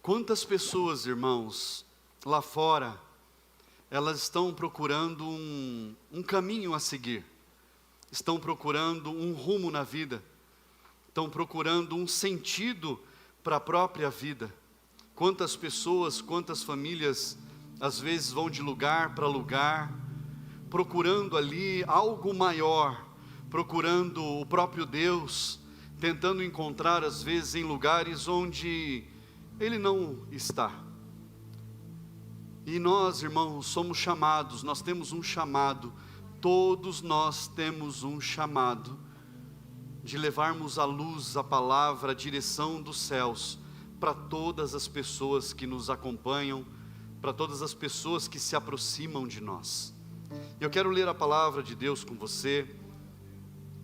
Quantas pessoas, irmãos, lá fora, elas estão procurando um caminho a seguir, estão procurando um rumo na vida, estão procurando um sentido para a própria vida. Quantas pessoas, quantas famílias, às vezes vão de lugar para lugar, procurando ali algo maior, procurando o próprio Deus, tentando encontrar às vezes em lugares onde Ele não está. E nós, irmãos, somos chamados, nós temos um chamado, todos nós temos um chamado, de levarmos a luz, a palavra, a direção dos céus, para todas as pessoas que nos acompanham, para todas as pessoas que se aproximam de nós. Eu quero ler a palavra de Deus com você,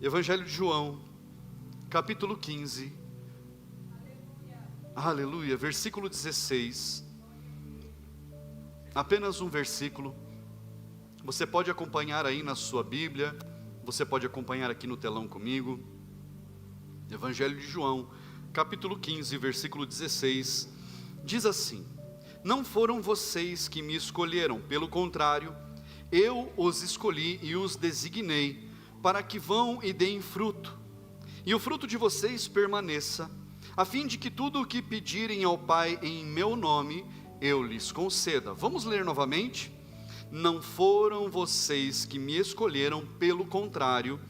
Evangelho de João, capítulo 15, aleluia, versículo 16, apenas um versículo. Você pode acompanhar aí na sua Bíblia, você pode acompanhar aqui no telão comigo. Evangelho de João, capítulo 15, versículo 16, diz assim: não foram vocês que me escolheram, pelo contrário, eu os escolhi e os designei, para que vão e deem fruto, e o fruto de vocês permaneça, a fim de que tudo o que pedirem ao Pai em meu nome, eu lhes conceda. Vamos ler novamente? Não foram vocês que me escolheram, pelo contrário,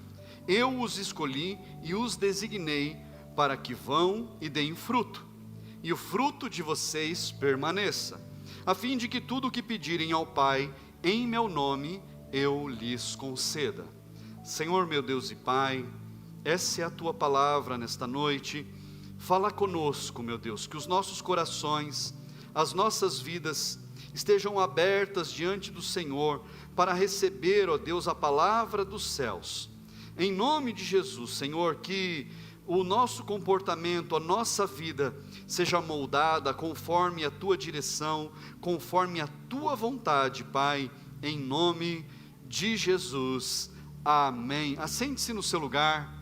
eu os escolhi e os designei, para que vão e deem fruto, e o fruto de vocês permaneça, a fim de que tudo o que pedirem ao Pai em meu nome, eu lhes conceda. Senhor meu Deus e Pai, essa é a Tua palavra nesta noite. Fala conosco, meu Deus, que os nossos corações, as nossas vidas estejam abertas diante do Senhor, para receber, ó Deus, a palavra dos céus. Em nome de Jesus, Senhor, que o nosso comportamento, a nossa vida, seja moldada conforme a Tua direção, conforme a Tua vontade, Pai, em nome de Jesus, amém. Assente-se no seu lugar.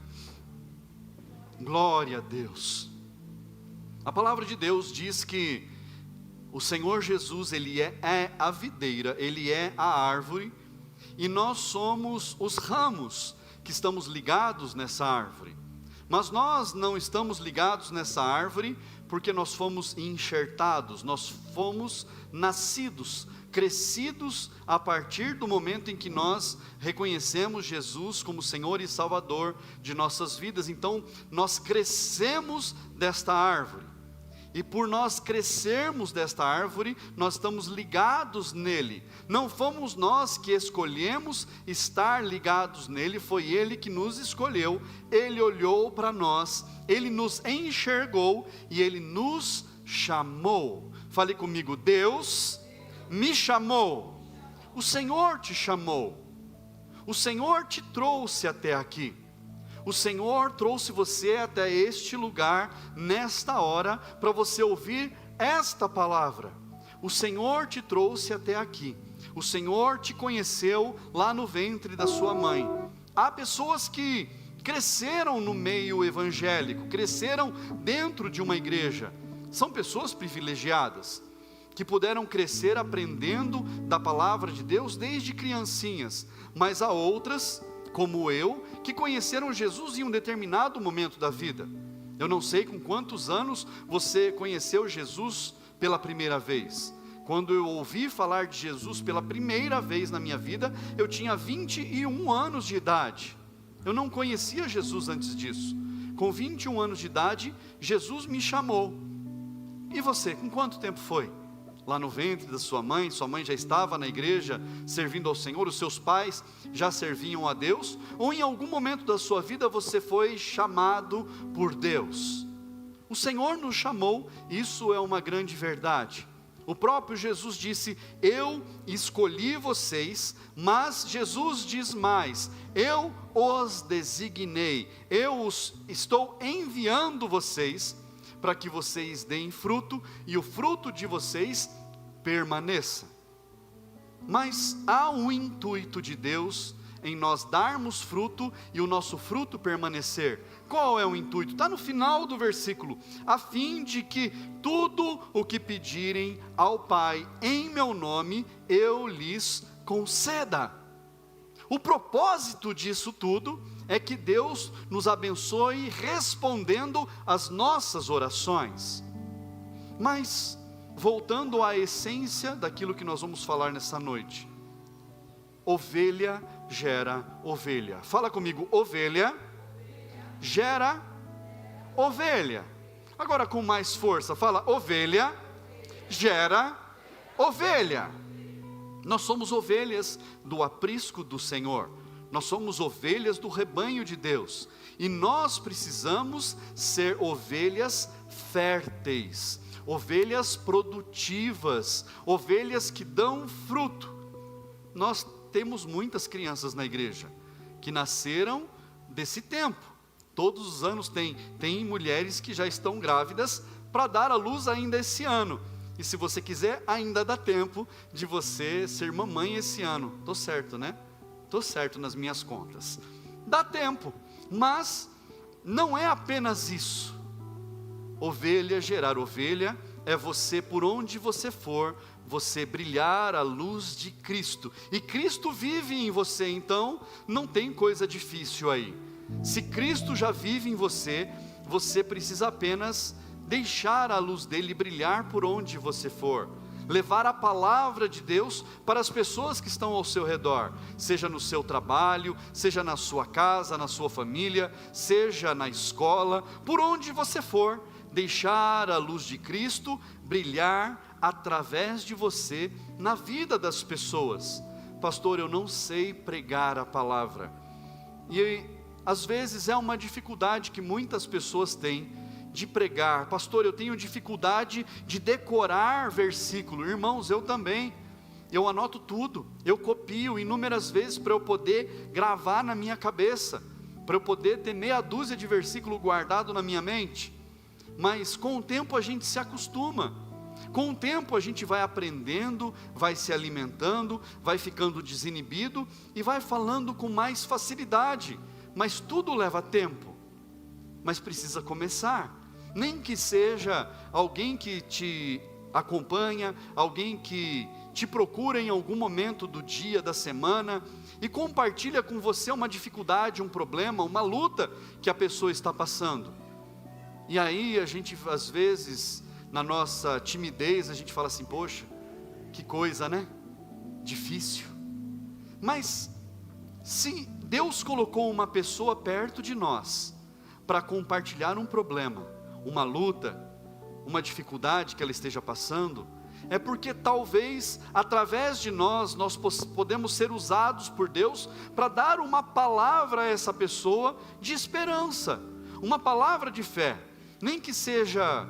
Glória a Deus. A palavra de Deus diz que o Senhor Jesus, Ele é a videira, Ele é a árvore, e nós somos os ramos que estamos ligados nessa árvore. Mas nós não estamos ligados nessa árvore porque nós fomos enxertados, nós fomos nascidos, crescidos a partir do momento em que nós reconhecemos Jesus como Senhor e Salvador de nossas vidas. Então nós crescemos desta árvore, e por nós crescermos desta árvore, nós estamos ligados nele. Não fomos nós que escolhemos estar ligados nele, foi Ele que nos escolheu. Ele olhou para nós, Ele nos enxergou e Ele nos chamou. Fale comigo: Deus me chamou. O Senhor te chamou, o Senhor te trouxe até aqui. O Senhor trouxe você até este lugar, nesta hora, para você ouvir esta palavra. O Senhor te trouxe até aqui. O Senhor te conheceu lá no ventre da sua mãe. Há pessoas que cresceram no meio evangélico, cresceram dentro de uma igreja. São pessoas privilegiadas, que puderam crescer aprendendo da palavra de Deus desde criancinhas. Mas há outras, como eu, que conheceram Jesus em um determinado momento da vida. Eu não sei com quantos anos você conheceu Jesus pela primeira vez. Quando eu ouvi falar de Jesus pela primeira vez na minha vida, eu tinha 21 anos de idade. Eu não conhecia Jesus antes disso. Com 21 anos de idade, Jesus me chamou. E você, com quanto tempo foi? Lá no ventre da sua mãe já estava na igreja, servindo ao Senhor, os seus pais já serviam a Deus, ou em algum momento da sua vida você foi chamado por Deus? O Senhor nos chamou, isso é uma grande verdade. O próprio Jesus disse: eu escolhi vocês, mas Jesus diz mais: eu os designei, eu os estou enviando vocês, para que vocês deem fruto, e o fruto de vocês permaneça. Mas há um intuito de Deus em nós darmos fruto e o nosso fruto permanecer. Qual é o intuito? Está no final do versículo: a fim de que tudo o que pedirem ao Pai em meu nome, eu lhes conceda. O propósito disso tudo é que Deus nos abençoe respondendo às nossas orações. Mas, voltando à essência daquilo que nós vamos falar nessa noite: ovelha gera ovelha. Fala comigo: ovelha gera ovelha. Agora com mais força, fala: ovelha gera ovelha. Nós somos ovelhas do aprisco do Senhor. Nós somos ovelhas do rebanho de Deus. E nós precisamos ser ovelhas férteis, ovelhas produtivas, ovelhas que dão fruto. Nós temos muitas crianças na igreja que nasceram desse tempo. Todos os anos tem mulheres que já estão grávidas para dar à luz ainda esse ano. E se você quiser, ainda dá tempo de você ser mamãe esse ano. Estou certo, né? Estou certo nas minhas contas. Dá tempo, mas não é apenas isso. Ovelha gerar ovelha é você, por onde você for, você brilhar a luz de Cristo. E Cristo vive em você, então não tem coisa difícil aí. Se Cristo já vive em você, você precisa apenas deixar a luz dele brilhar por onde você for. Levar a palavra de Deus para as pessoas que estão ao seu redor, seja no seu trabalho, seja na sua casa, na sua família, seja na escola, por onde você for, deixar a luz de Cristo brilhar através de você na vida das pessoas. Pastor, eu não sei pregar a palavra. E às vezes é uma dificuldade que muitas pessoas têm de pregar. Pastor, eu tenho dificuldade de decorar versículo. Irmãos, eu também. Eu anoto tudo, eu copio inúmeras vezes para eu poder gravar na minha cabeça, para eu poder ter meia dúzia de versículo guardado na minha mente. Mas com o tempo a gente se acostuma. Com o tempo a gente vai aprendendo, vai se alimentando, vai ficando desinibido e vai falando com mais facilidade. Mas tudo leva tempo. Mas precisa começar. Nem que seja alguém que te acompanha, alguém que te procura em algum momento do dia, da semana, e compartilha com você uma dificuldade, um problema, uma luta que a pessoa está passando. E aí a gente, às vezes, na nossa timidez, a gente fala assim: poxa, que coisa, né? Difícil. Mas, se Deus colocou uma pessoa perto de nós, para compartilhar um problema, uma luta, uma dificuldade que ela esteja passando, é porque talvez através de nós podemos ser usados por Deus para dar uma palavra a essa pessoa de esperança, uma palavra de fé. Nem que seja: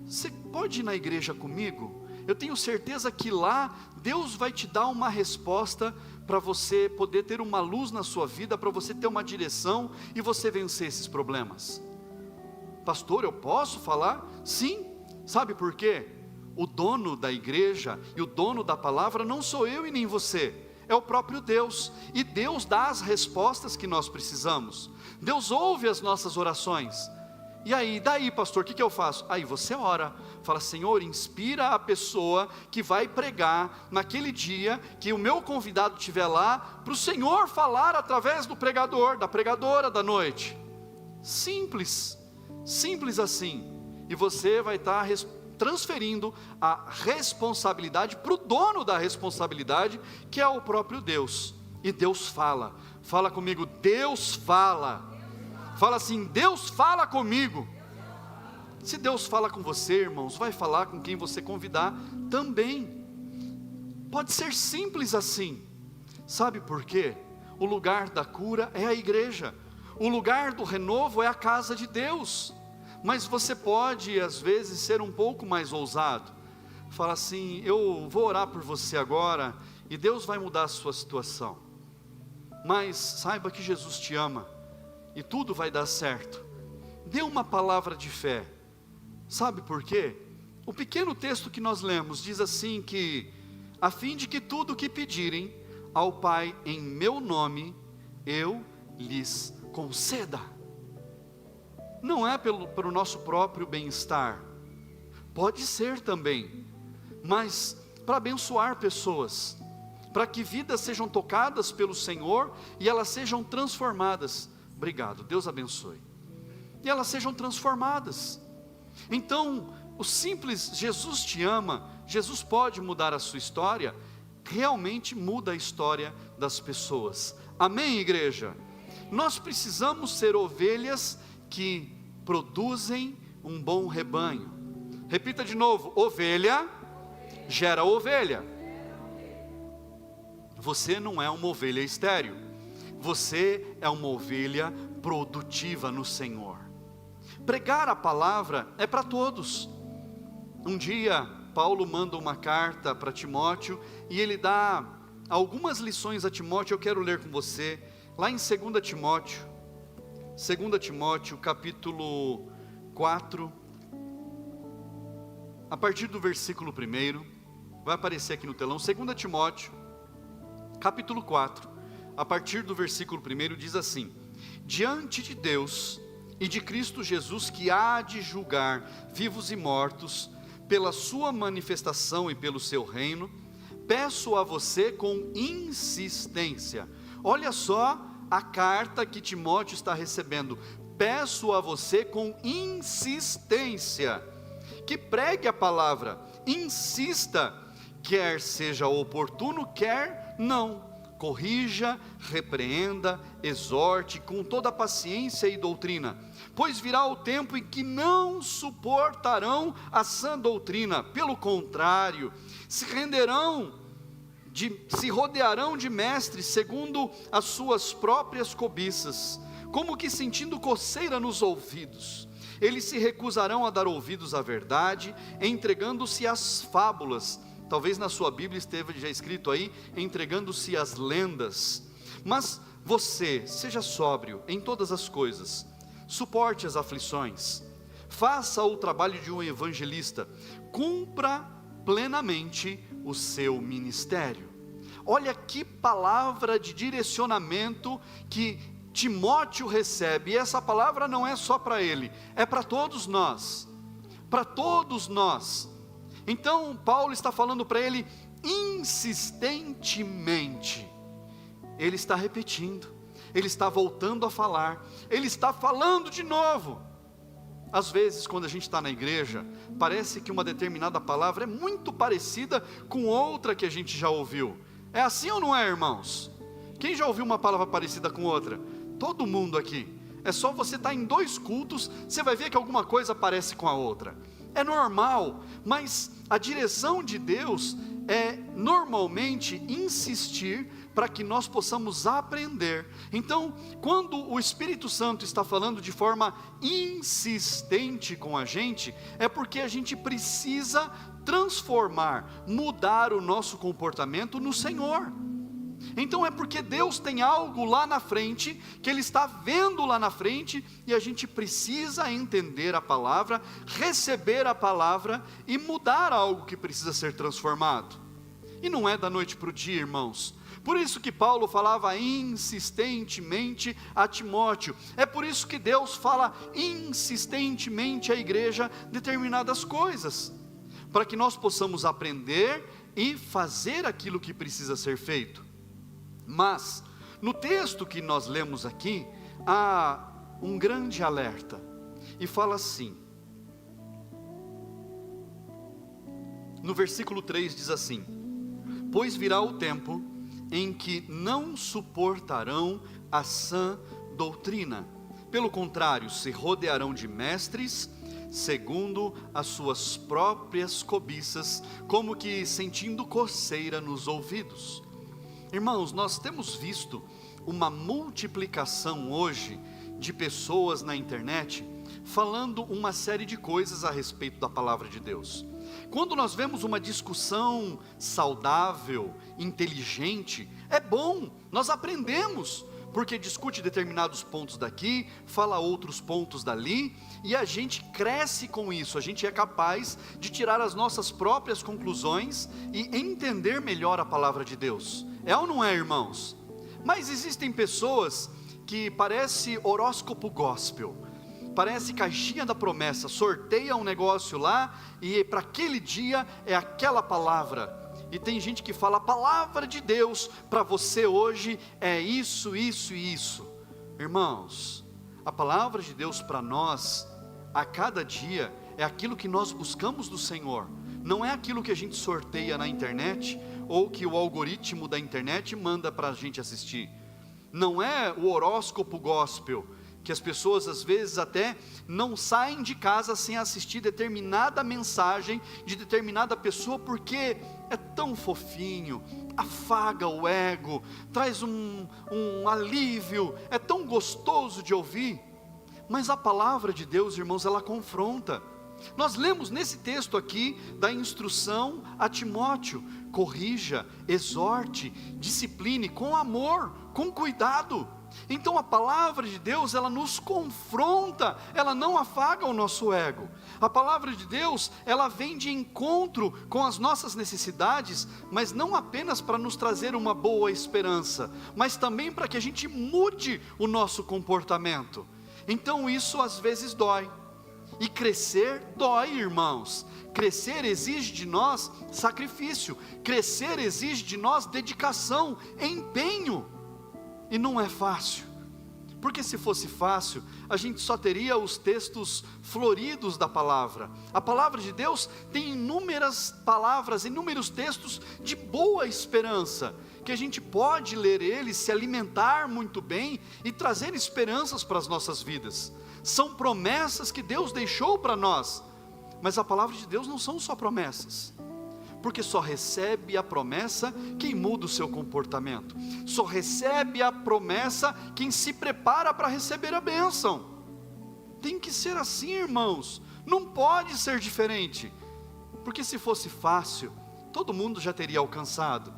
você pode ir na igreja comigo? Eu tenho certeza que lá Deus vai te dar uma resposta para você poder ter uma luz na sua vida, para você ter uma direção e você vencer esses problemas. Pastor, eu posso falar? Sim. Sabe por quê? O dono da igreja e o dono da palavra não sou eu e nem você, é o próprio Deus. E Deus dá as respostas que nós precisamos. Deus ouve as nossas orações. E aí, daí, pastor, o que eu faço? Aí você ora, fala: Senhor, inspira a pessoa que vai pregar naquele dia, que o meu convidado estiver lá, para o Senhor falar através do pregador, da pregadora da noite. Simples, simples assim. E você vai estar transferindo a responsabilidade para o dono da responsabilidade, que é o próprio Deus. E Deus fala. Fala comigo: Deus fala. Fala assim: Deus fala comigo. Se Deus fala com você, irmãos, vai falar com quem você convidar também. Pode ser simples assim. Sabe por quê? O lugar da cura é a igreja. O lugar do renovo é a casa de Deus. Mas você pode, às vezes, ser um pouco mais ousado. Fala assim: eu vou orar por você agora e Deus vai mudar a sua situação. Mas saiba que Jesus te ama e tudo vai dar certo. Dê uma palavra de fé. Sabe por quê? O pequeno texto que nós lemos diz assim que: a fim de que tudo o que pedirem ao Pai em meu nome, eu lhes conceda. Não é pelo nosso próprio bem-estar, pode ser também, mas para abençoar pessoas, para que vidas sejam tocadas pelo Senhor e elas sejam transformadas. Obrigado, Deus abençoe. E elas sejam transformadas. Então, o simples Jesus te ama, Jesus pode mudar a sua história, realmente muda a história das pessoas. Amém, igreja? Nós precisamos ser ovelhas que produzem um bom rebanho. Repita de novo: ovelha gera ovelha. Você não é uma ovelha estéril, você é uma ovelha produtiva no Senhor. Pregar a palavra é para todos. Um dia Paulo manda uma carta para Timóteo e ele dá algumas lições a Timóteo. Eu quero ler com você lá em 2 Timóteo capítulo 4, a partir do versículo 1, vai aparecer aqui no telão. 2 Timóteo capítulo 4, a partir do versículo 1, diz assim: diante de Deus e de Cristo Jesus, que há de julgar vivos e mortos, pela sua manifestação e pelo seu reino, peço a você com insistência. Olha só a carta que Timóteo está recebendo. Peço a você com insistência, que pregue a palavra, insista, quer seja oportuno, quer não. Corrija, repreenda, exorte com toda paciência e doutrina, pois virá o tempo em que não suportarão a sã doutrina, pelo contrário, se rodearão de mestres segundo as suas próprias cobiças, como que sentindo coceira nos ouvidos. Eles se recusarão a dar ouvidos à verdade, entregando-se às fábulas. Talvez na sua Bíblia esteja já escrito aí, entregando-se às lendas. Mas você, seja sóbrio em todas as coisas, suporte as aflições, faça o trabalho de um evangelista, cumpra plenamente o seu ministério. Olha que palavra de direcionamento que Timóteo recebe, e essa palavra não é só para ele, é para todos nós, para todos nós. Então Paulo está falando para ele insistentemente, ele está repetindo, ele está voltando a falar, ele está falando de novo. Às vezes quando a gente está na igreja, parece que uma determinada palavra é muito parecida com outra que a gente já ouviu. É assim ou não é, irmãos? Quem já ouviu uma palavra parecida com outra? Todo mundo aqui. É só você estar em 2 cultos, você vai ver que alguma coisa parece com a outra. É normal, mas a direção de Deus é normalmente insistir para que nós possamos aprender. Então, quando o Espírito Santo está falando de forma insistente com a gente, é porque a gente precisa transformar, mudar o nosso comportamento no Senhor. Então é porque Deus tem algo lá na frente, que Ele está vendo lá na frente, e a gente precisa entender a palavra, receber a palavra e mudar algo que precisa ser transformado. E não é da noite para o dia, irmãos. Por isso que Paulo falava insistentemente a Timóteo. É por isso que Deus fala insistentemente à igreja determinadas coisas, para que nós possamos aprender e fazer aquilo que precisa ser feito. Mas, no texto que nós lemos aqui, há um grande alerta, e fala assim, no versículo 3 diz assim: pois virá o tempo em que não suportarão a sã doutrina, pelo contrário, se rodearão de mestres, segundo as suas próprias cobiças, como que sentindo coceira nos ouvidos. Irmãos, nós temos visto uma multiplicação hoje de pessoas na internet falando uma série de coisas a respeito da palavra de Deus. Quando nós vemos uma discussão saudável, inteligente, é bom, nós aprendemos, porque discute determinados pontos daqui, fala outros pontos dali, e a gente cresce com isso, a gente é capaz de tirar as nossas próprias conclusões e entender melhor a palavra de Deus. É ou não é, irmãos? Mas existem pessoas que parece horóscopo gospel, parece caixinha da promessa, sorteia um negócio lá e para aquele dia é aquela palavra. E tem gente que fala, a palavra de Deus para você hoje é isso, isso e isso. Irmãos, a palavra de Deus para nós, a cada dia, é aquilo que nós buscamos do Senhor. Não é aquilo que a gente sorteia na internet, ou que o algoritmo da internet manda para a gente assistir. Não é o horóscopo gospel, que as pessoas às vezes até não saem de casa sem assistir determinada mensagem de determinada pessoa, porque é tão fofinho, afaga o ego, traz um alívio, é tão gostoso de ouvir. Mas a palavra de Deus, irmãos, ela confronta. Nós lemos nesse texto aqui da instrução a Timóteo: corrija, exorte, discipline com amor, com cuidado. Então a palavra de Deus, ela nos confronta, ela não afaga o nosso ego. A palavra de Deus, ela vem de encontro com as nossas necessidades, mas não apenas para nos trazer uma boa esperança, mas também para que a gente mude o nosso comportamento. Então isso às vezes dói. E crescer dói, irmãos. Crescer exige de nós sacrifício, crescer exige de nós dedicação, empenho. E não é fácil, porque se fosse fácil, a gente só teria os textos floridos da palavra. A palavra de Deus tem inúmeras palavras, inúmeros textos de boa esperança, que a gente pode ler eles, se alimentar muito bem e trazer esperanças para as nossas vidas. São promessas que Deus deixou para nós, mas a palavra de Deus não são só promessas, porque só recebe a promessa quem muda o seu comportamento, só recebe a promessa quem se prepara para receber a bênção. Tem que ser assim, irmãos, não pode ser diferente, porque se fosse fácil, todo mundo já teria alcançado.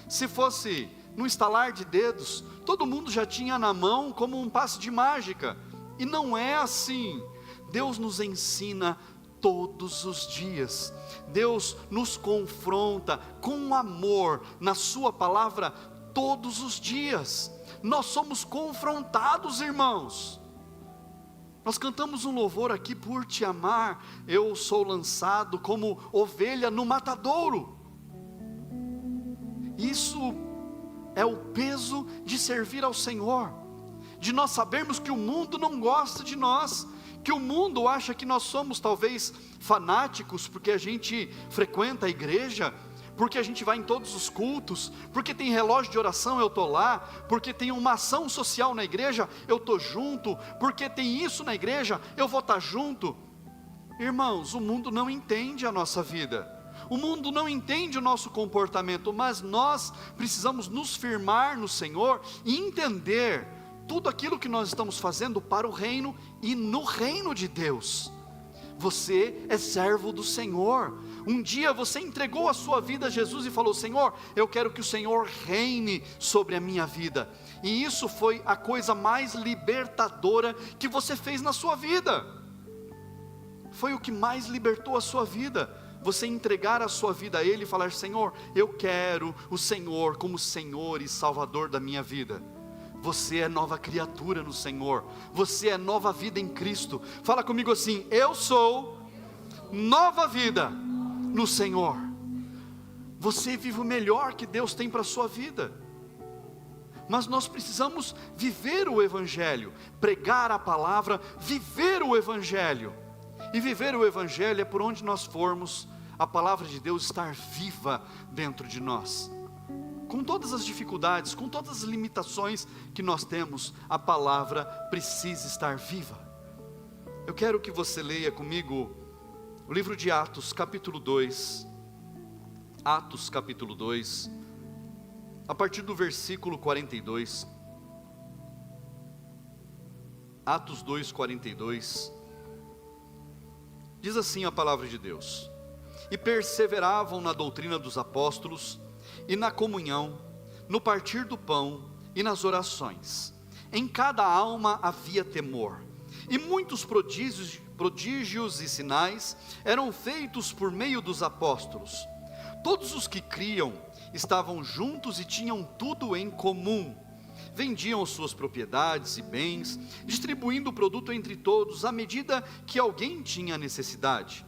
Se fosse no estalar de dedos, todo mundo já tinha na mão como um passe de mágica, e não é assim. Deus nos ensina todos os dias, Deus nos confronta com amor na sua palavra todos os dias. Nós somos confrontados, irmãos. Nós cantamos um louvor aqui: por te amar, eu sou lançado como ovelha no matadouro. Isso é o peso de servir ao Senhor, de nós sabermos que o mundo não gosta de nós, que o mundo acha que nós somos talvez fanáticos, porque a gente frequenta a igreja, porque a gente vai em todos os cultos, porque tem relógio de oração, eu estou lá, porque tem uma ação social na igreja, eu estou junto, porque tem isso na igreja, eu vou estar junto. Irmãos, o mundo não entende a nossa vida, o mundo não entende o nosso comportamento, mas nós precisamos nos firmar no Senhor e entender tudo aquilo que nós estamos fazendo para o reino e no reino de Deus. Você é servo do Senhor. Um dia você entregou a sua vida a Jesus e falou: Senhor, eu quero que o Senhor reine sobre a minha vida. E isso foi a coisa mais libertadora que você fez na sua vida. Foi o que mais libertou a sua vida. Você entregar a sua vida a Ele e falar: Senhor, eu quero o Senhor como Senhor e Salvador da minha vida. Você é nova criatura no Senhor, você é nova vida em Cristo. Fala comigo assim: eu sou nova vida no Senhor. Você vive o melhor que Deus tem para a sua vida. Mas nós precisamos viver o Evangelho, pregar a palavra, viver o Evangelho. E viver o Evangelho é por onde nós formos, a palavra de Deus estar viva dentro de nós. Com todas as dificuldades, com todas as limitações que nós temos, a palavra precisa estar viva. Eu quero que você leia comigo o livro de Atos, capítulo 2. Atos, capítulo 2, a partir do versículo 42. Atos 2, 42. Diz assim a palavra de Deus: e perseveravam na doutrina dos apóstolos, e na comunhão, no partir do pão e nas orações. Em cada alma havia temor, e muitos prodígios e sinais eram feitos por meio dos apóstolos. Todos os que criam estavam juntos e tinham tudo em comum, vendiam suas propriedades e bens, distribuindo o produto entre todos à medida que alguém tinha necessidade.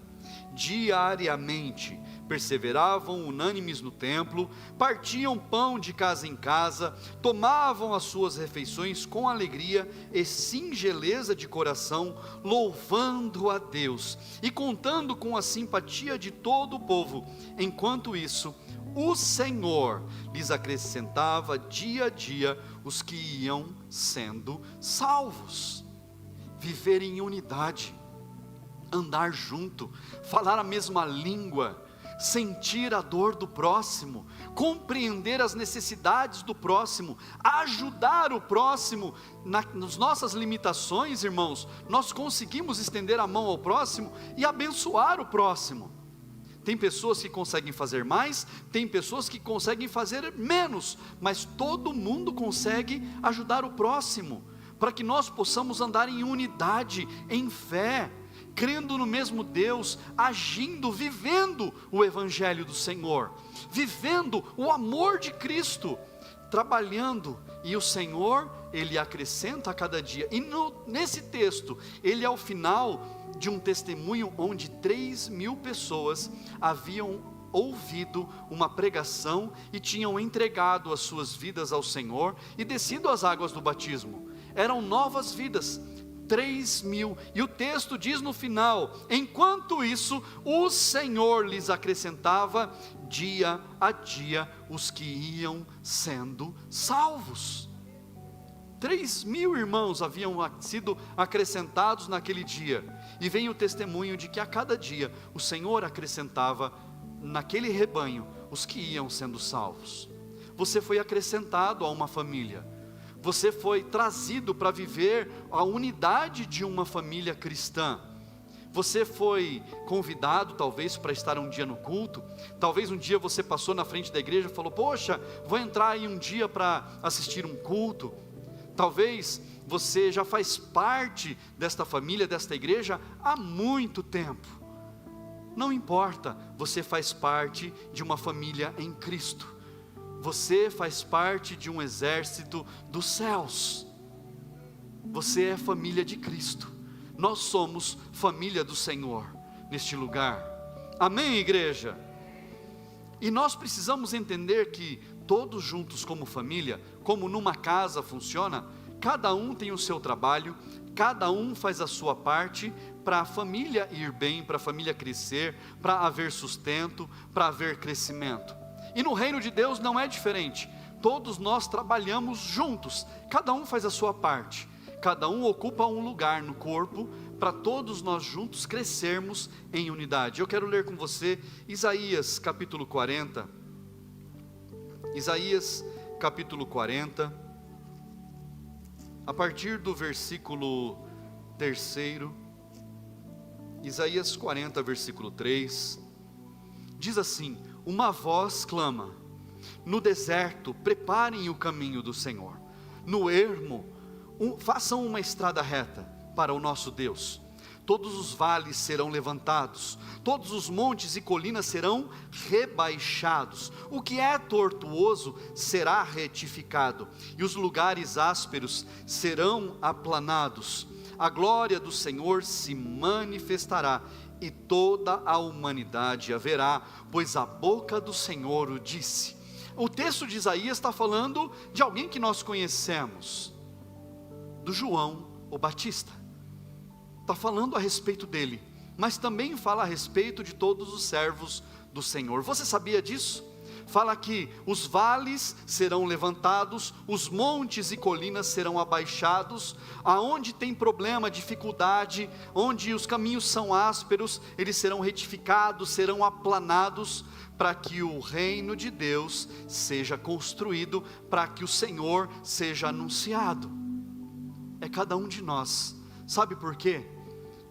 Diariamente perseveravam unânimes no templo, partiam pão de casa em casa, tomavam as suas refeições com alegria e singeleza de coração, louvando a Deus e contando com a simpatia de todo o povo. Enquanto isso, o Senhor lhes acrescentava dia a dia os que iam sendo salvos. Viver em unidade, andar junto, falar a mesma língua, sentir a dor do próximo, compreender as necessidades do próximo, ajudar o próximo. Nas nossas limitações, irmãos, nós conseguimos estender a mão ao próximo e abençoar o próximo. Tem pessoas que conseguem fazer mais, tem pessoas que conseguem fazer menos, mas todo mundo consegue ajudar o próximo, para que nós possamos andar em unidade, em fé, crendo no mesmo Deus, agindo, vivendo o Evangelho do Senhor, vivendo o amor de Cristo, trabalhando, e o Senhor, Ele acrescenta a cada dia. E nesse texto, ele é o final de um testemunho onde 3.000 pessoas haviam ouvido uma pregação e tinham entregado as suas vidas ao Senhor e descido às águas do batismo. Eram novas vidas, 3.000, e o texto diz no final: enquanto isso, o Senhor lhes acrescentava dia a dia os que iam sendo salvos. 3.000 irmãos haviam sido acrescentados naquele dia, e vem o testemunho de que a cada dia o Senhor acrescentava naquele rebanho os que iam sendo salvos. Você foi acrescentado a uma família, você foi trazido para viver a unidade de uma família cristã. Você foi convidado talvez para estar um dia no culto, talvez um dia você passou na frente da igreja e falou: poxa, vou entrar aí um dia para assistir um culto. Talvez você já faz parte desta família, desta igreja há muito tempo. Não importa, você faz parte de uma família em Cristo. Você faz parte de um exército dos céus. Você é família de Cristo. Nós somos família do Senhor neste lugar. Amém, igreja? E nós precisamos entender que todos juntos como família, como numa casa funciona, cada um tem o seu trabalho, cada um faz a sua parte para a família ir bem, para a família crescer, para haver sustento, para haver crescimento. E no reino de Deus não é diferente. Todos nós trabalhamos juntos, cada um faz a sua parte, cada um ocupa um lugar no corpo, para todos nós juntos crescermos em unidade. Eu quero ler com você Isaías capítulo 40. Isaías capítulo 40, a partir do versículo 3, Isaías 40, versículo 3, diz assim: uma voz clama, no deserto preparem o caminho do Senhor, no ermo façam uma estrada reta para o nosso Deus. Todos os vales serão levantados, todos os montes e colinas serão rebaixados, o que é tortuoso será retificado, e os lugares ásperos serão aplanados. A glória do Senhor se manifestará, e toda a humanidade a verá, pois a boca do Senhor o disse. O texto de Isaías está falando de alguém que nós conhecemos, do João o Batista. Está falando a respeito dele, mas também fala a respeito de todos os servos do Senhor. Você sabia disso? Fala que os vales serão levantados, os montes e colinas serão abaixados, aonde tem problema, dificuldade, onde os caminhos são ásperos, eles serão retificados, serão aplanados, para que o reino de Deus seja construído, para que o Senhor seja anunciado. É cada um de nós. Sabe por quê?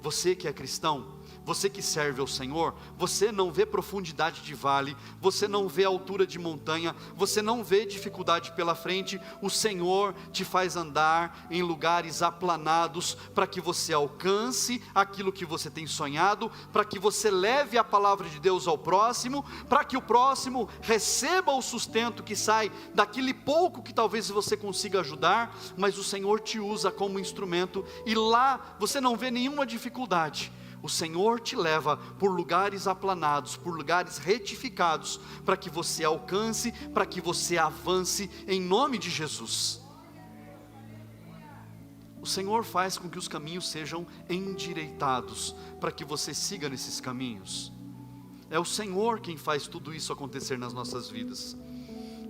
Você que é cristão, Você que serve ao Senhor, você não vê profundidade de vale, você não vê altura de montanha, você não vê dificuldade pela frente. O Senhor te faz andar em lugares aplanados, para que você alcance aquilo que você tem sonhado, para que você leve a palavra de Deus ao próximo, para que o próximo receba o sustento que sai daquele pouco que talvez você consiga ajudar, mas o Senhor te usa como instrumento, e lá você não vê nenhuma dificuldade. O Senhor te leva por lugares aplanados, por lugares retificados, para que você alcance, para que você avance, em nome de Jesus. O Senhor faz com que os caminhos sejam endireitados, para que você siga nesses caminhos. É o Senhor quem faz tudo isso acontecer nas nossas vidas.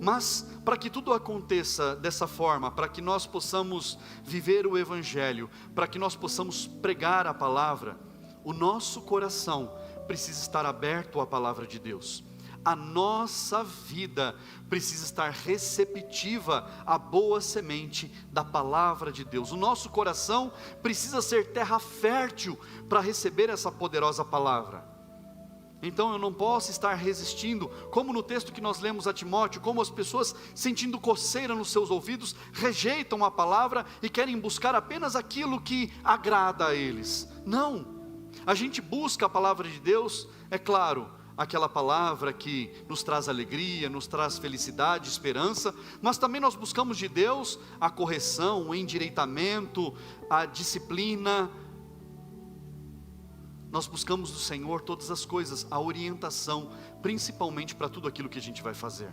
Mas, para que tudo aconteça dessa forma, para que nós possamos viver o Evangelho, para que nós possamos pregar a palavra, o nosso coração precisa estar aberto à palavra de Deus. A nossa vida precisa estar receptiva à boa semente da palavra de Deus. O nosso coração precisa ser terra fértil para receber essa poderosa palavra. Então eu não posso estar resistindo, como no texto que nós lemos a Timóteo, como as pessoas sentindo coceira nos seus ouvidos, rejeitam a palavra e querem buscar apenas aquilo que agrada a eles. Não! A gente busca a palavra de Deus, é claro, aquela palavra que nos traz alegria, nos traz felicidade, esperança, mas também nós buscamos de Deus a correção, o endireitamento, a disciplina. Nós buscamos do Senhor todas as coisas, a orientação, principalmente para tudo aquilo que a gente vai fazer.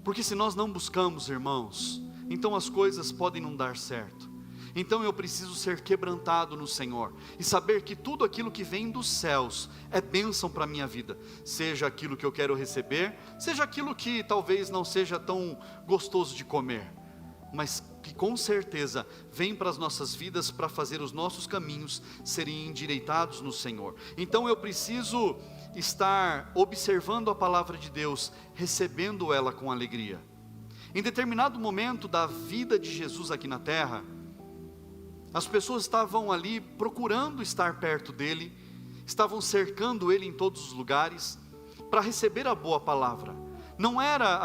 Porque se nós não buscamos, irmãos, então as coisas podem não dar certo. Então eu preciso ser quebrantado no Senhor, e saber que tudo aquilo que vem dos céus é bênção para a minha vida, seja aquilo que eu quero receber, seja aquilo que talvez não seja tão gostoso de comer, mas que com certeza vem para as nossas vidas, para fazer os nossos caminhos serem endireitados no Senhor. Então eu preciso estar observando a palavra de Deus, recebendo ela com alegria. Em determinado momento da vida de Jesus aqui na terra, as pessoas estavam ali procurando estar perto dele, estavam cercando ele em todos os lugares, para receber a boa palavra. Não era,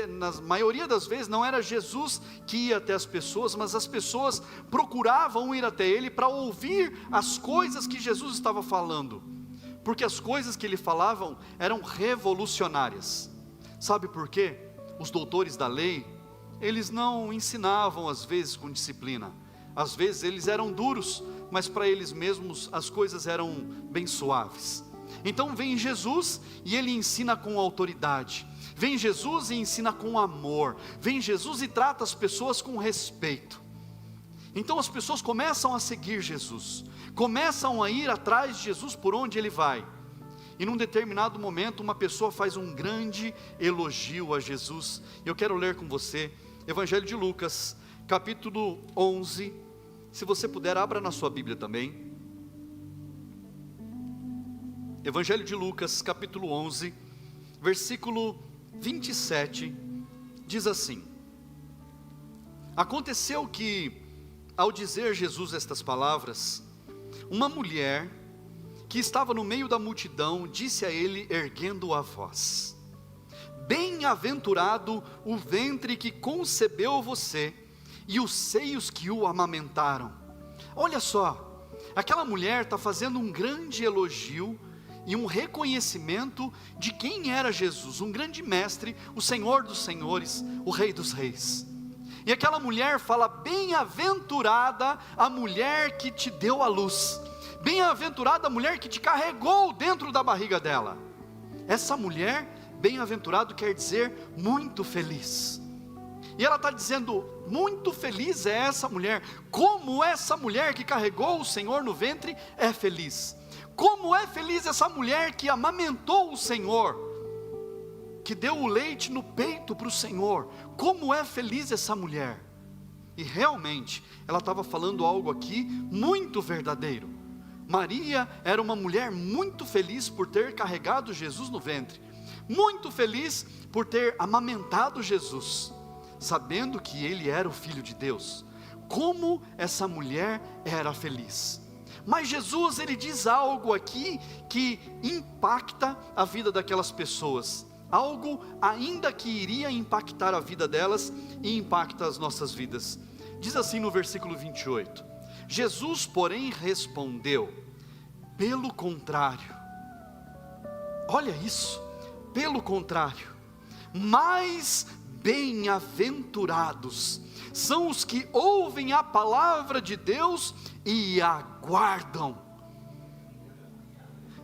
na maioria das vezes, não era Jesus que ia até as pessoas, mas as pessoas procuravam ir até ele para ouvir as coisas que Jesus estava falando, porque as coisas que ele falava eram revolucionárias. Sabe por quê? Os doutores da lei, eles não ensinavam às vezes com disciplina. Às vezes eles eram duros, mas para eles mesmos as coisas eram bem suaves. Então vem Jesus e ele ensina com autoridade. Vem Jesus e ensina com amor. Vem Jesus e trata as pessoas com respeito. Então as pessoas começam a seguir Jesus, começam a ir atrás de Jesus por onde ele vai. E num determinado momento uma pessoa faz um grande elogio a Jesus. Eu quero ler com você Evangelho de Lucas, capítulo 11, se você puder, abra na sua Bíblia também. Evangelho de Lucas, capítulo 11, versículo 27, diz assim: Aconteceu que, ao dizer Jesus estas palavras, uma mulher que estava no meio da multidão disse a ele, erguendo a voz: Bem-aventurado o ventre que concebeu você e os seios que o amamentaram. Olha só, aquela mulher está fazendo um grande elogio e um reconhecimento de quem era Jesus, um grande mestre, o Senhor dos senhores, o Rei dos reis. E aquela mulher fala: bem-aventurada a mulher que te deu a luz, bem-aventurada a mulher que te carregou dentro da barriga dela. Essa mulher, bem-aventurado quer dizer muito feliz. E ela está dizendo, muito feliz é essa mulher. Como essa mulher que carregou o Senhor no ventre é feliz. Como é feliz essa mulher que amamentou o Senhor, que deu o leite no peito para o Senhor. Como é feliz essa mulher. E realmente, ela estava falando algo aqui muito verdadeiro. Maria era uma mulher muito feliz por ter carregado Jesus no ventre. Muito feliz por ter amamentado Jesus, sabendo que ele era o Filho de Deus. Como essa mulher era feliz. Mas Jesus, ele diz algo aqui que impacta a vida daquelas pessoas. Algo ainda que iria impactar a vida delas e impacta as nossas vidas. Diz assim no versículo 28. Jesus, porém, respondeu: pelo contrário. Olha isso, pelo contrário. Mais bem-aventurados são os que ouvem a palavra de Deus e aguardam.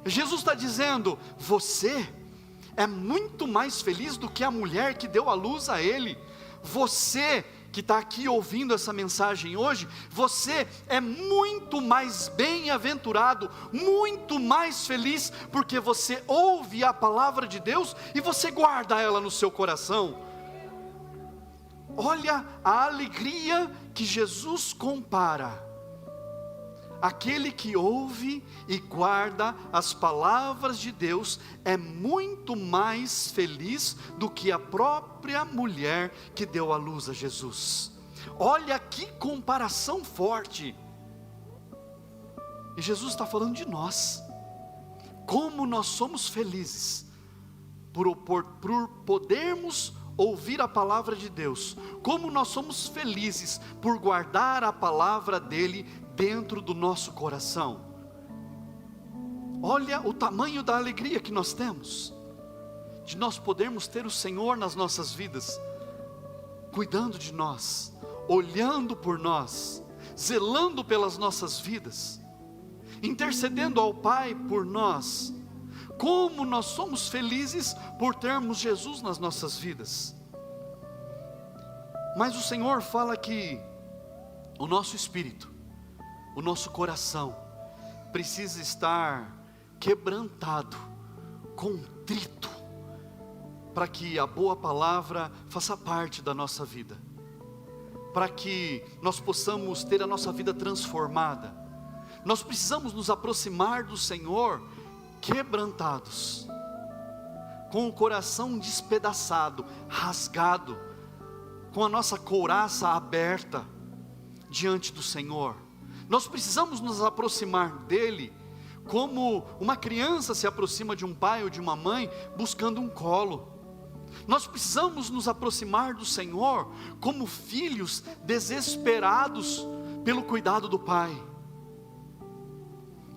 Jesus está dizendo: você é muito mais feliz do que a mulher que deu a luz a ele. Você que está aqui ouvindo essa mensagem hoje, você é muito mais bem-aventurado, muito mais feliz, porque você ouve a palavra de Deus e você guarda ela no seu coração. Olha a alegria que Jesus compara. Aquele que ouve e guarda as palavras de Deus é muito mais feliz do que a própria mulher que deu à luz a Jesus. Olha que comparação forte. E Jesus está falando de nós. Como nós somos felizes por podermos ouvir a palavra de Deus. Como nós somos felizes por guardar a palavra dele dentro do nosso coração. Olha o tamanho da alegria que nós temos, de nós podermos ter o Senhor nas nossas vidas, cuidando de nós, olhando por nós, zelando pelas nossas vidas, intercedendo ao Pai por nós. Como nós somos felizes por termos Jesus nas nossas vidas. Mas o Senhor fala que o nosso espírito, o nosso coração precisa estar quebrantado, contrito, para que a boa palavra faça parte da nossa vida, para que nós possamos ter a nossa vida transformada. Nós precisamos nos aproximar do Senhor quebrantados, com o coração despedaçado, rasgado, com a nossa couraça aberta diante do Senhor. Nós precisamos nos aproximar dele como uma criança se aproxima de um pai ou de uma mãe buscando um colo. Nós precisamos nos aproximar do Senhor como filhos desesperados pelo cuidado do Pai.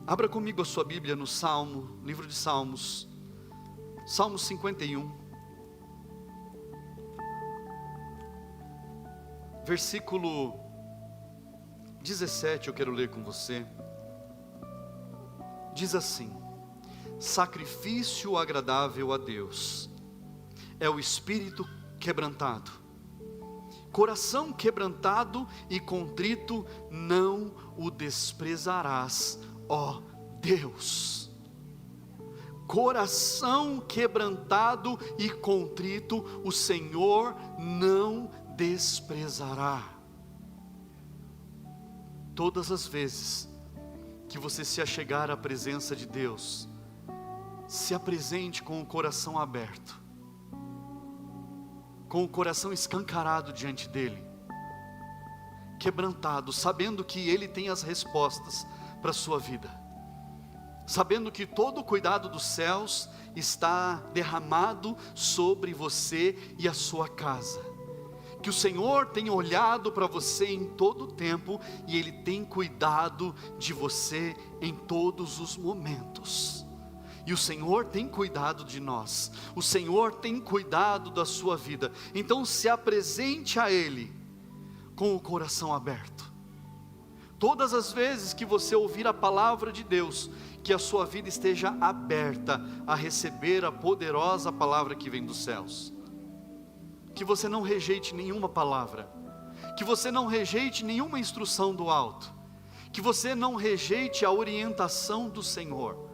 Abra comigo a sua Bíblia no livro de Salmos, Salmo 51, versículo 17, eu quero ler com você. Diz assim: sacrifício agradável a Deus é o espírito quebrantado, coração quebrantado e contrito não o desprezarás, ó Deus. Coração quebrantado e contrito o Senhor não desprezará. Todas as vezes que você se achegar à presença de Deus, se apresente com o coração aberto, com o coração escancarado diante dele, quebrantado, sabendo que ele tem as respostas para a sua vida, sabendo que todo o cuidado dos céus está derramado sobre você e a sua casa, que o Senhor tem olhado para você em todo o tempo, e Ele tem cuidado de você em todos os momentos, e o Senhor tem cuidado de nós, o Senhor tem cuidado da sua vida. Então se apresente a Ele com o coração aberto. Todas as vezes que você ouvir a palavra de Deus, que a sua vida esteja aberta a receber a poderosa palavra que vem dos céus. Que você não rejeite nenhuma palavra, que você não rejeite nenhuma instrução do alto, que você não rejeite a orientação do Senhor,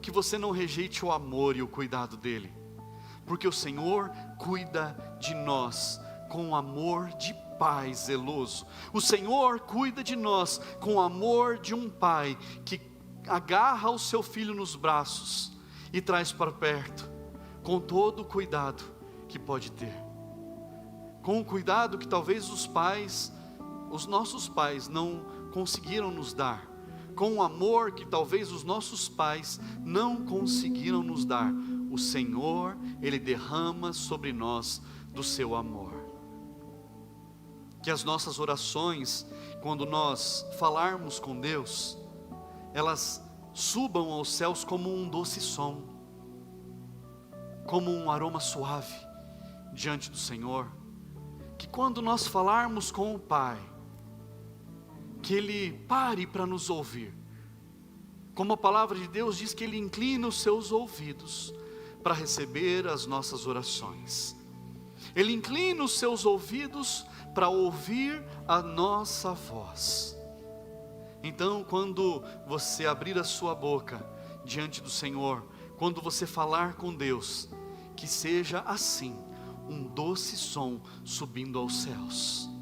que você não rejeite o amor e o cuidado dEle, porque o Senhor cuida de nós com o amor de Pai zeloso. O Senhor cuida de nós com o amor de um Pai que agarra o seu filho nos braços e traz para perto, com todo o cuidado que pode ter, com o cuidado que talvez os nossos pais não conseguiram nos dar, com um amor que talvez os nossos pais não conseguiram nos dar. O Senhor, Ele derrama sobre nós do seu amor. Que as nossas orações, quando nós falarmos com Deus, elas subam aos céus como um doce som, como um aroma suave diante do Senhor. Que quando nós falarmos com o Pai, que Ele pare para nos ouvir. Como a palavra de Deus diz que Ele inclina os seus ouvidos para receber as nossas orações. Ele inclina os seus ouvidos para ouvir a nossa voz. Então, quando você abrir a sua boca diante do Senhor, quando você falar com Deus, que seja assim, um doce som subindo aos céus.